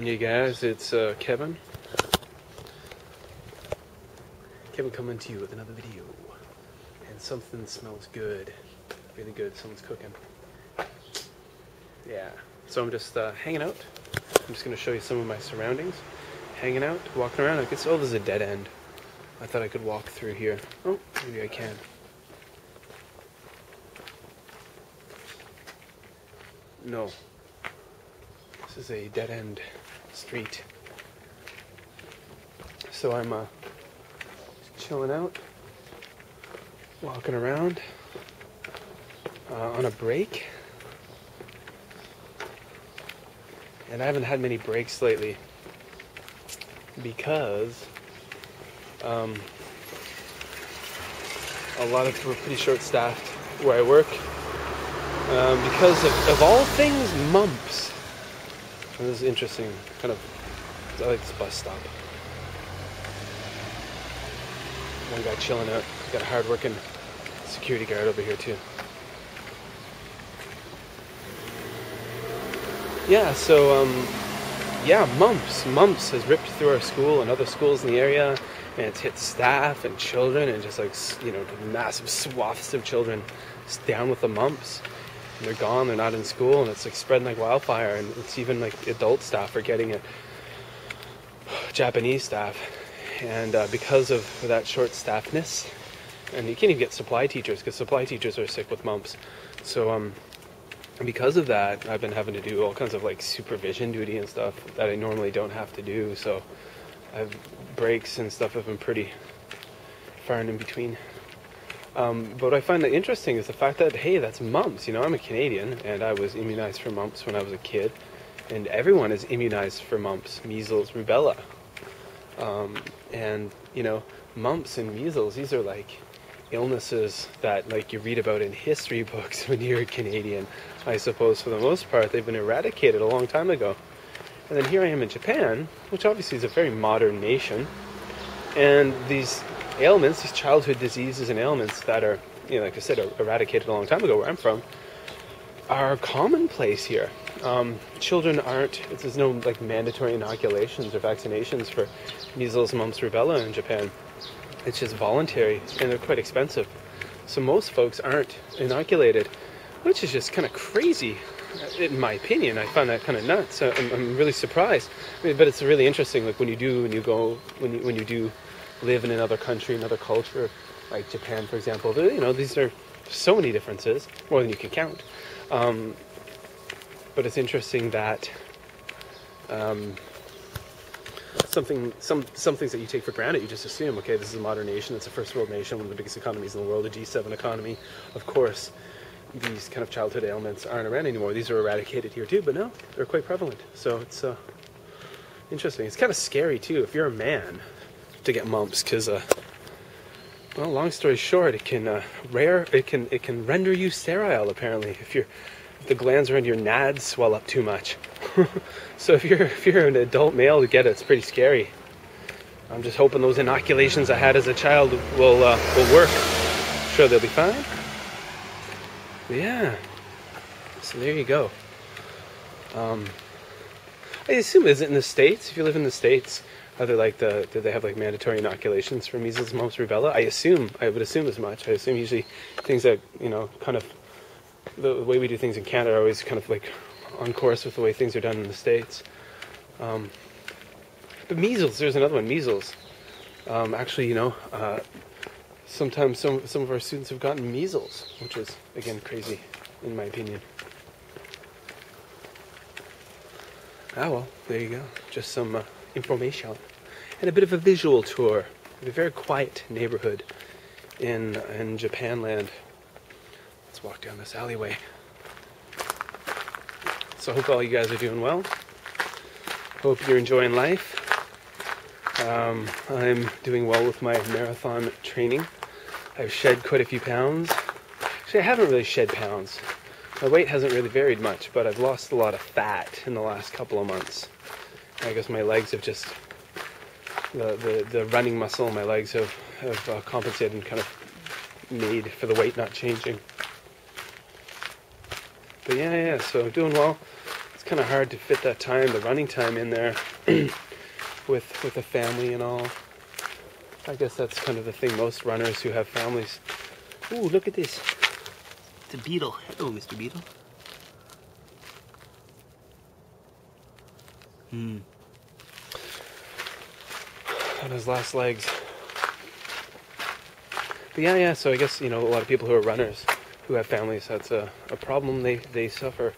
Hey guys, it's Kevin. Kevin coming to you with another video. And something smells good. Really good. Someone's cooking. Yeah. So I'm just hanging out. I'm just going to show you some of my surroundings. Hanging out, walking around. Oh, there's a dead end. I thought I could walk through here. Oh, maybe I can. No. This is a dead end street. So I'm chilling out, walking around on a break. And I haven't had many breaks lately because we're pretty short-staffed where I work because of all things mumps. And this is interesting. I like this bus stop. One guy chilling out. Got a hard-working security guard over here too. Yeah, so mumps. Mumps has ripped through our school and other schools in the area, and it's hit staff and children, and just massive swaths of children down with the mumps. And they're gone. They're not in school, and it's spreading like wildfire. And it's even adult staff are getting it. Japanese staff. And because of that short-staffedness, and you can't even get supply teachers because supply teachers are sick with mumps. So because of that, I've been having to do all kinds of supervision duty and stuff that I normally don't have to do. So breaks and stuff have been pretty far and in between. But what I find interesting is the fact that, hey, that's mumps. I'm a Canadian, and I was immunized for mumps when I was a kid. And everyone is immunized for mumps, measles, rubella. Mumps and measles, these are illnesses that you read about in history books when you're a Canadian. I suppose for the most part they've been eradicated a long time ago. And then here I am in Japan, which obviously is a very modern nation, and these ailments, these childhood diseases and ailments that are, like I said, eradicated a long time ago where I'm from, are commonplace here. Children there's no mandatory inoculations or vaccinations for measles, mumps, rubella in Japan. It's just voluntary, and they're quite expensive. So most folks aren't inoculated, which is just kind of crazy, in my opinion. I find that kind of nuts. I'm really surprised. But it's really interesting, when you do live in another country, another culture, like Japan, for example. These are so many differences, more than you can count. But it's interesting that some things that you take for granted, you just assume, okay, this is a modern nation, it's a first world nation, one of the biggest economies in the world, a G7 economy. Of course, these kind of childhood ailments aren't around anymore. These are eradicated here too, but no, they're quite prevalent. So it's interesting. It's kind of scary too if you're a man to get mumps, because long story short, it can render you sterile, apparently, if the glands around your nads swell up too much. So if you're an adult male to get it, it's pretty scary. I'm just hoping those inoculations I had as a child will work. I'm sure they'll be fine. But yeah. So there you go. I assume, is it in the States? If you live in the States, are there do they have mandatory inoculations for measles, mumps, rubella? I would assume as much. I assume usually things that, kind of the way we do things in Canada are always kind of on course with the way things are done in the States. But measles, there's another one, measles. Sometimes some of our students have gotten measles, which is, again, crazy, in my opinion. Ah, well, there you go. Just some information. And a bit of a visual tour of a very quiet neighborhood in Japanland. Let's walk down this alleyway. So I hope all you guys are doing well. Hope you're enjoying life. I'm doing well with my marathon training. I've shed quite a few pounds. Actually, I haven't really shed pounds. My weight hasn't really varied much, but I've lost a lot of fat in the last couple of months. I guess my legs have just, the running muscle in my legs have compensated and kind of made for the weight not changing. But yeah, so doing well. it's kind of hard to fit that time, the running time in there with a family and all. I guess that's kind of the thing, most runners who have families. Ooh, look at this. It's a beetle. Hello, Mr. Beetle. On his last legs. But yeah, so I guess, a lot of people who are runners, who have families, that's a problem they suffer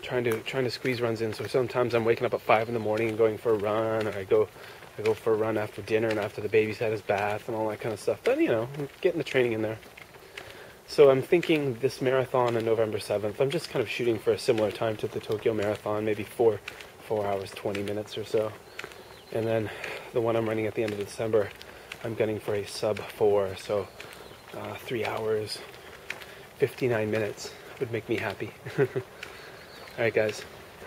trying to squeeze runs in. So sometimes I'm waking up at 5 in the morning and going for a run, or I go for a run after dinner and after the baby's had his bath and all that kind of stuff. But, I'm getting the training in there. So I'm thinking this marathon on November 7th, I'm just kind of shooting for a similar time to the Tokyo Marathon, maybe 4 hours, 20 minutes or so. And then the one I'm running at the end of December, I'm gunning for a sub 4, so 3 hours, 59 minutes would make me happy. Alright guys,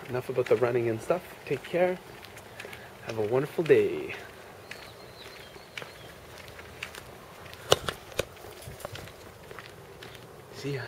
enough about the running and stuff. Take care. Have a wonderful day. See ya.